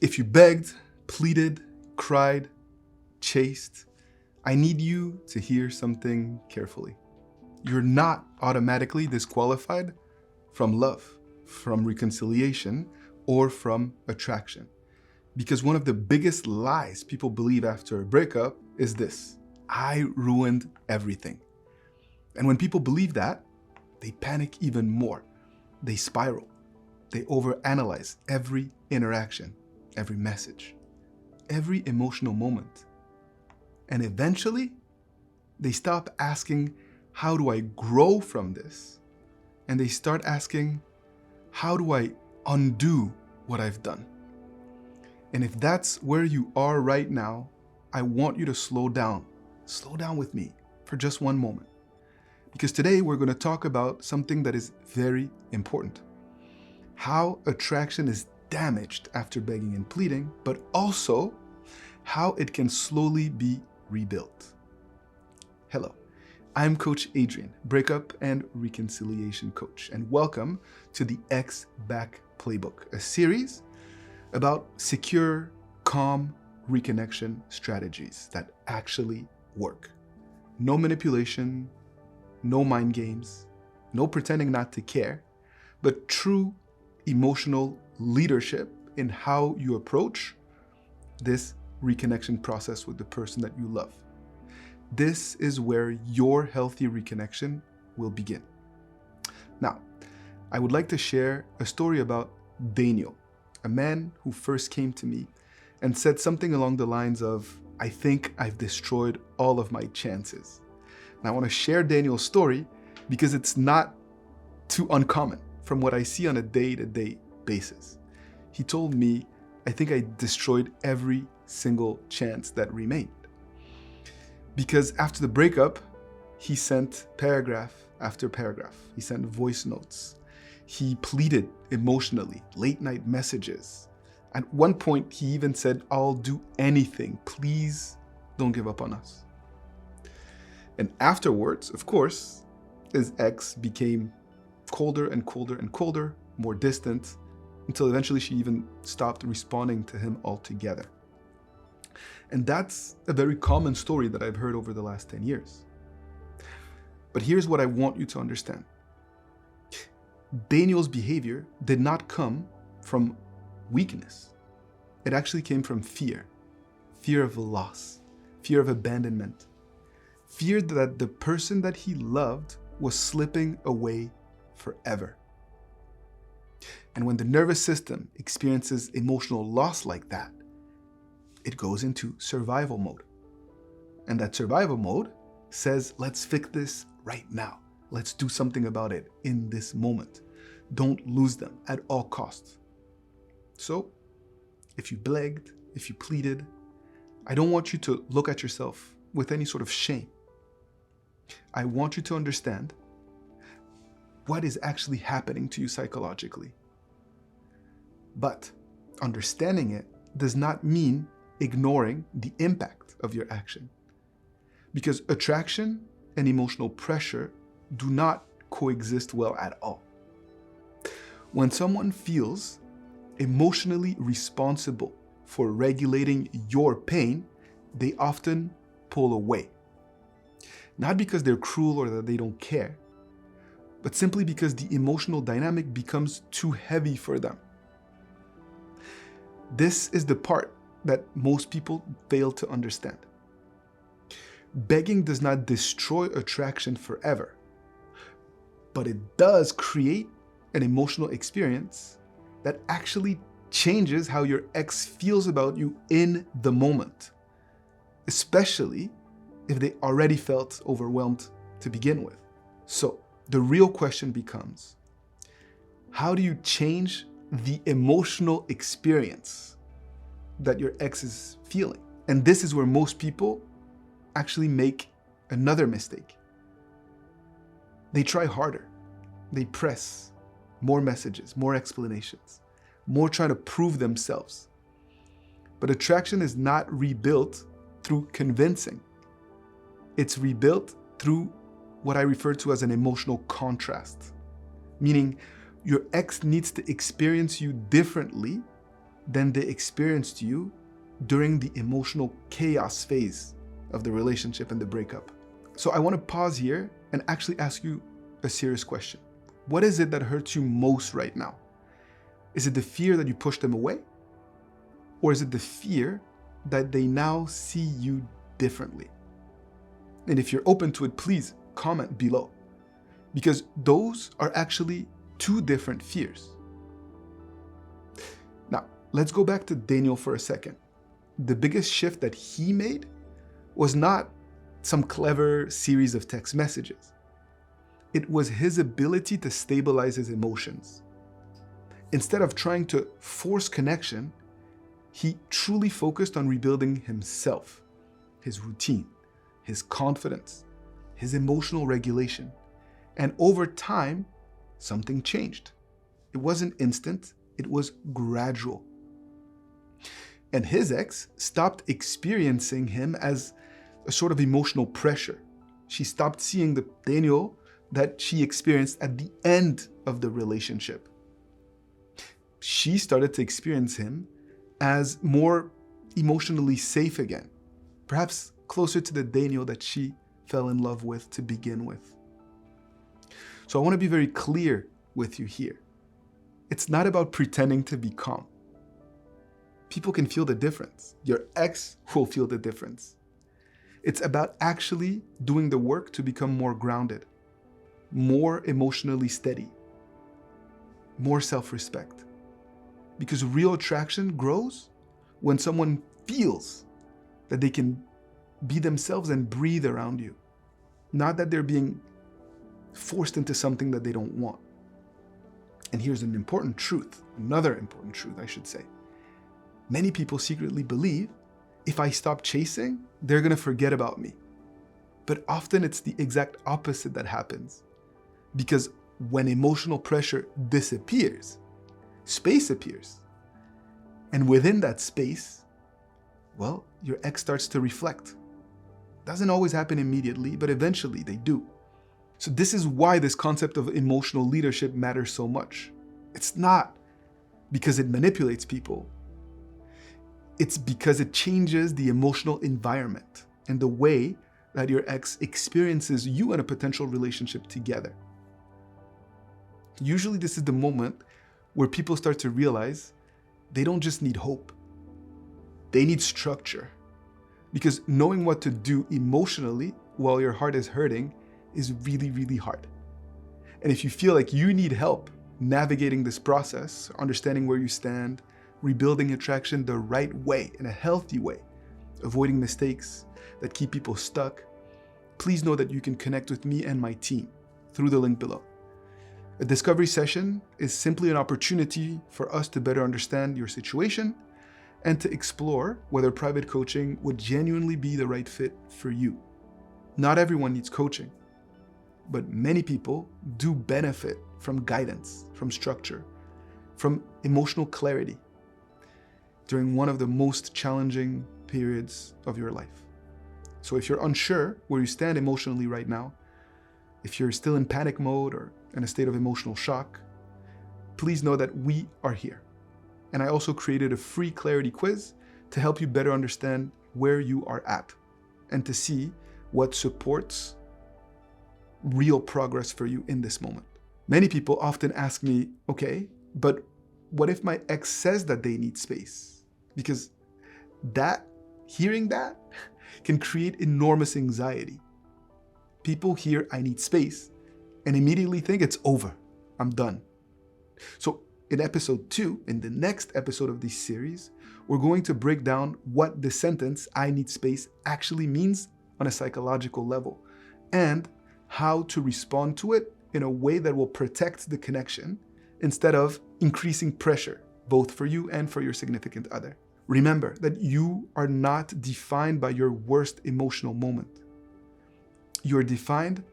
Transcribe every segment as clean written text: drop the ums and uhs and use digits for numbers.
If you begged, pleaded, cried, chased, I need you to hear something carefully. You're not automatically disqualified from love, from reconciliation, or from attraction. Because one of the biggest lies people believe after a breakup is this: I ruined everything. And when people believe that, they panic even more. They spiral. They overanalyze every interaction, every message, every emotional moment. And eventually, they stop asking, how do I grow from this? And they start asking, how do I undo what I've done? And if that's where you are right now, I want you to slow down. Slow down with me for just one moment. Because today we're going to talk about something that is very important. How attraction is damaged after begging and pleading, but also how it can slowly be rebuilt. Hello, I'm Coach Adrian, breakup and reconciliation coach, and welcome to the Ex Back Playbook, a series about secure, calm reconnection strategies that actually work. No manipulation, no mind games, no pretending not to care, but true emotional leadership in how you approach this reconnection process with the person that you love. This is where your healthy reconnection will begin. Now, I would like to share a story about Daniel, a man who first came to me and said something along the lines of, I think I've destroyed all of my chances. And I want to share Daniel's story because it's not too uncommon from what I see on a day-to-day basis. He told me, I think I destroyed every single chance that remained. Because after the breakup, he sent paragraph after paragraph. He sent voice notes. He pleaded emotionally, late night messages. At one point, he even said, I'll do anything. Please don't give up on us. And afterwards, of course, his ex became colder and colder and colder, more distant, until eventually she even stopped responding to him altogether. And that's a very common story that I've heard over the last 10 years. But here's what I want you to understand. Daniel's behavior did not come from weakness. It actually came from fear. Fear of loss, fear of abandonment, fear that the person that he loved was slipping away forever. And when the nervous system experiences emotional loss like that, it goes into survival mode. And that survival mode says, let's fix this right now. Let's do something about it in this moment. Don't lose them at all costs. So, if you begged, if you pleaded, I don't want you to look at yourself with any sort of shame. I want you to understand what is actually happening to you psychologically. But understanding it does not mean ignoring the impact of your action. Because attraction and emotional pressure do not coexist well at all. When someone feels emotionally responsible for regulating your pain, they often pull away. Not because they're cruel or that they don't care, but simply because the emotional dynamic becomes too heavy for them. This is the part that most people fail to understand. Begging does not destroy attraction forever, but it does create an emotional experience that actually changes how your ex feels about you in the moment, especially if they already felt overwhelmed to begin with. So the real question becomes, how do you change the emotional experience that your ex is feeling? And this is where most people actually make another mistake. They try harder. They press more messages, more explanations, more trying to prove themselves. But attraction is not rebuilt through convincing. It's rebuilt through what I refer to as an emotional contrast, meaning your ex needs to experience you differently than they experienced you during the emotional chaos phase of the relationship and the breakup. So I want to pause here and actually ask you a serious question. What is it that hurts you most right now? Is it the fear that you pushed them away? Or is it the fear that they now see you differently? And if you're open to it, please comment below, because those are actually two different fears. Now, let's go back to Daniel for a second. The biggest shift that he made was not some clever series of text messages. It was his ability to stabilize his emotions. Instead of trying to force connection, he truly focused on rebuilding himself, his routine, his confidence, his emotional regulation. And over time, something changed. It wasn't instant, it was gradual. And his ex stopped experiencing him as a sort of emotional pressure. She stopped seeing the Daniel that she experienced at the end of the relationship. She started to experience him as more emotionally safe again, perhaps closer to the Daniel that she fell in love with to begin with. So I want to be very clear with you here. It's not about pretending to be calm. People can feel the difference. Your ex will feel the difference. It's about actually doing the work to become more grounded, more emotionally steady, more self-respect. Because real attraction grows when someone feels that they can be themselves and breathe around you. Not that they're being forced into something that they don't want. And here's an important truth, another important truth, I should say. Many people secretly believe if I stop chasing, they're going to forget about me. But often it's the exact opposite that happens. Because when emotional pressure disappears, space appears. And within that space, well, your ex starts to reflect. Doesn't always happen immediately, but eventually they do. So this is why this concept of emotional leadership matters so much. It's not because it manipulates people. It's because it changes the emotional environment and the way that your ex experiences you in a potential relationship together. Usually this is the moment where people start to realize they don't just need hope. They need structure. Because knowing what to do emotionally while your heart is hurting is really, really hard. And if you feel like you need help navigating this process, understanding where you stand, rebuilding attraction the right way, in a healthy way, avoiding mistakes that keep people stuck, please know that you can connect with me and my team through the link below. A discovery session is simply an opportunity for us to better understand your situation and to explore whether private coaching would genuinely be the right fit for you. Not everyone needs coaching, but many people do benefit from guidance, from structure, from emotional clarity during one of the most challenging periods of your life. So if you're unsure where you stand emotionally right now, if you're still in panic mode or in a state of emotional shock, please know that we are here. And I also created a free clarity quiz to help you better understand where you are at and to see what supports real progress for you in this moment. Many people often ask me, okay, but what if my ex says that they need space? Because hearing that can create enormous anxiety. People hear I need space and immediately think it's over, I'm done. So in episode 2, in the next episode of this series, we're going to break down what the sentence I need space actually means on a psychological level and how to respond to it in a way that will protect the connection instead of increasing pressure, both for you and for your significant other. Remember that you are not defined by your worst emotional moment. You are defined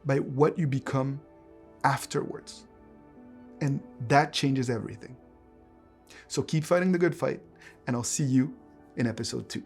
by what you become afterwards. And that changes everything. So keep fighting the good fight, and I'll see you in episode 2.